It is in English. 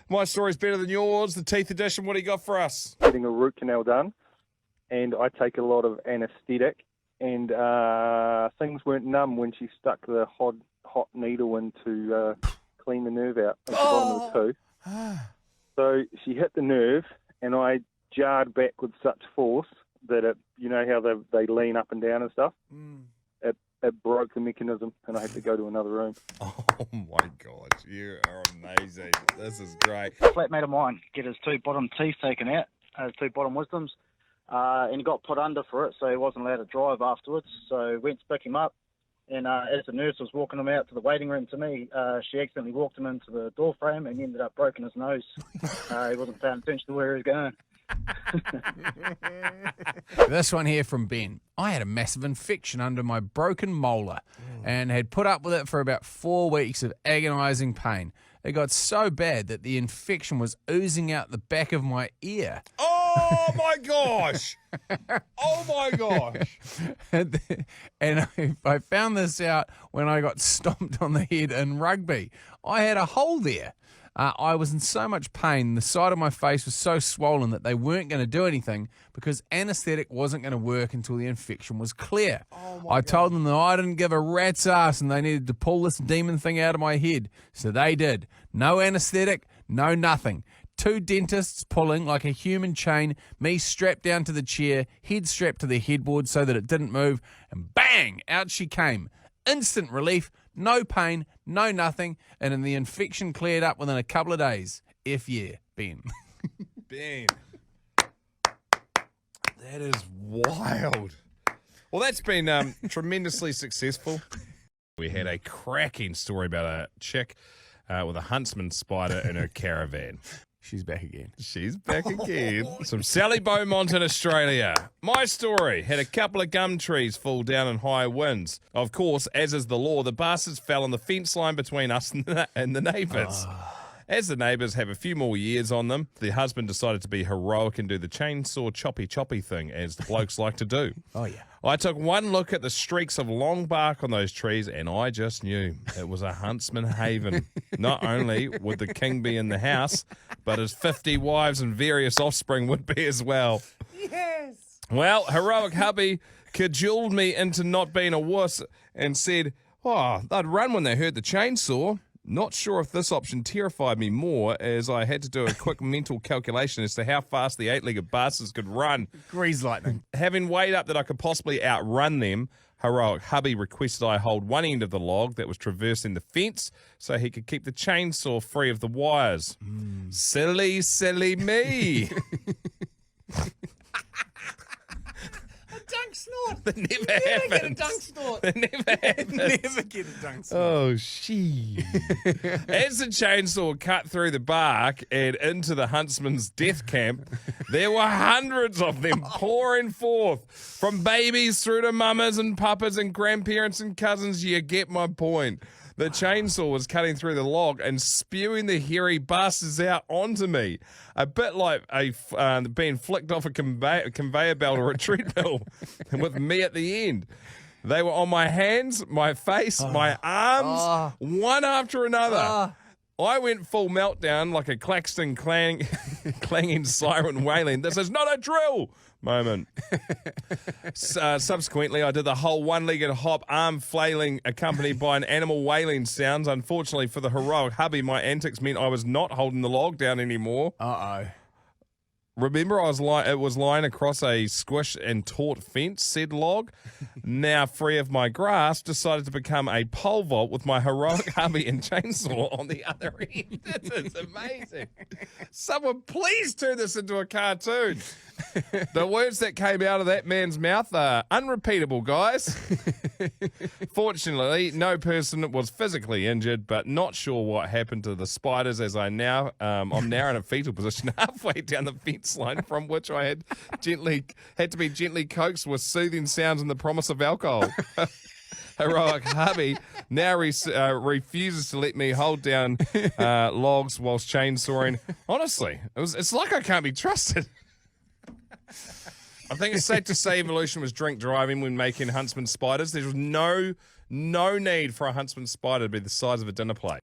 My story's better than yours. The teeth edition, what do you got for us? Getting a root canal done, and I take a lot of anaesthetic, and things weren't numb when she stuck the hot needle in to clean the nerve out at the bottom of the tooth. So she hit the nerve, and I jarred back with such force that it, you know how they lean up and down and stuff? It broke the mechanism, and I had to go to another room. Oh, my God. You are amazing. This is great. A flatmate of mine get his 2 bottom teeth taken out, his 2 bottom wisdoms, and he got put under for it, so he wasn't allowed to drive afterwards. So went to pick him up, and as the nurse was walking him out to the waiting room to me, she accidentally walked him into the door frame and ended up breaking his nose. He wasn't paying attention to where he was going. This one here from Ben. I had a massive infection under my broken molar and had put up with it for about 4 weeks of agonising pain. It got so bad that the infection was oozing out the back of my ear. Oh, my gosh. Oh, my gosh. And I found this out when I got stomped on the head in rugby. I had a hole there. I was in so much pain. The side of my face was so swollen that they weren't going to do anything because anaesthetic wasn't going to work until the infection was clear. I told them that I didn't give a rat's ass and they needed to pull this demon thing out of my head. So they did. No anaesthetic, no nothing. 2 dentists pulling like a human chain, me strapped down to the chair, head strapped to the headboard so that it didn't move, and bang, out she came. Instant relief, no pain, no nothing, and then the infection cleared up within a couple of days. Ben. Ben. That is wild. Well, that's been tremendously successful. We had a cracking story about a chick with a huntsman spider in her caravan. She's back again. She's back again. From Sally Beaumont in Australia. My story had a couple of gum trees fall down in high winds. Of course, as is the law, the bastards fell on the fence line between us and the neighbours. As the neighbours have a few more years on them, the husband decided to be heroic and do the chainsaw choppy thing, as the blokes like to do. Oh, yeah. I took one look at the streaks of long bark on those trees, and I just knew it was a huntsman haven. Not only would the king be in the house, but his 50 wives and various offspring would be as well. Yes. Well, heroic hubby cajoled me into not being a wuss and said, they'd run when they heard the chainsaw. Not sure if this option terrified me more, as I had to do a quick mental calculation as to how fast the 8-legged bastards could run. Grease lightning. Having weighed up that I could possibly outrun them, heroic hubby requested I hold one end of the log that was traversing the fence so he could keep the chainsaw free of the wires. Silly, silly me. Dunk snort. That never happens. Get a dunk snort. That never happens. Never get a dunk snort. Oh, she. As the chainsaw cut through the bark and into the huntsman's death camp, there were hundreds of them pouring forth, from babies through to mamas and papas and grandparents and cousins. You get my point. The chainsaw was cutting through the log and spewing the hairy bastards out onto me, a bit like being flicked off a conveyor belt or a treadmill, with me at the end. They were on my hands, my face, my arms, one after another. I went full meltdown like a Claxton clanging siren wailing. This is not a drill moment. Subsequently, I did the whole one-legged hop, arm flailing, accompanied by an animal wailing sounds. Unfortunately for the heroic hubby, my antics meant I was not holding the log down anymore. Uh-oh. Remember, it was lying across a squish and taut fence, said log. Now free of my grasp, decided to become a pole vault with my heroic hubby and chainsaw on the other end. This is amazing. Someone please turn this into a cartoon. The words that came out of that man's mouth are unrepeatable, guys. Fortunately, no person was physically injured, but not sure what happened to the spiders, as I'm now in a fetal position halfway down the fence line, from which I had to be gently coaxed with soothing sounds and the promise of alcohol. Heroic hubby now refuses to let me hold down logs whilst chainsawing. Honestly, it's like I can't be trusted. I think it's safe to say evolution was drink driving when making huntsman spiders. There was no need for a huntsman spider to be the size of a dinner plate.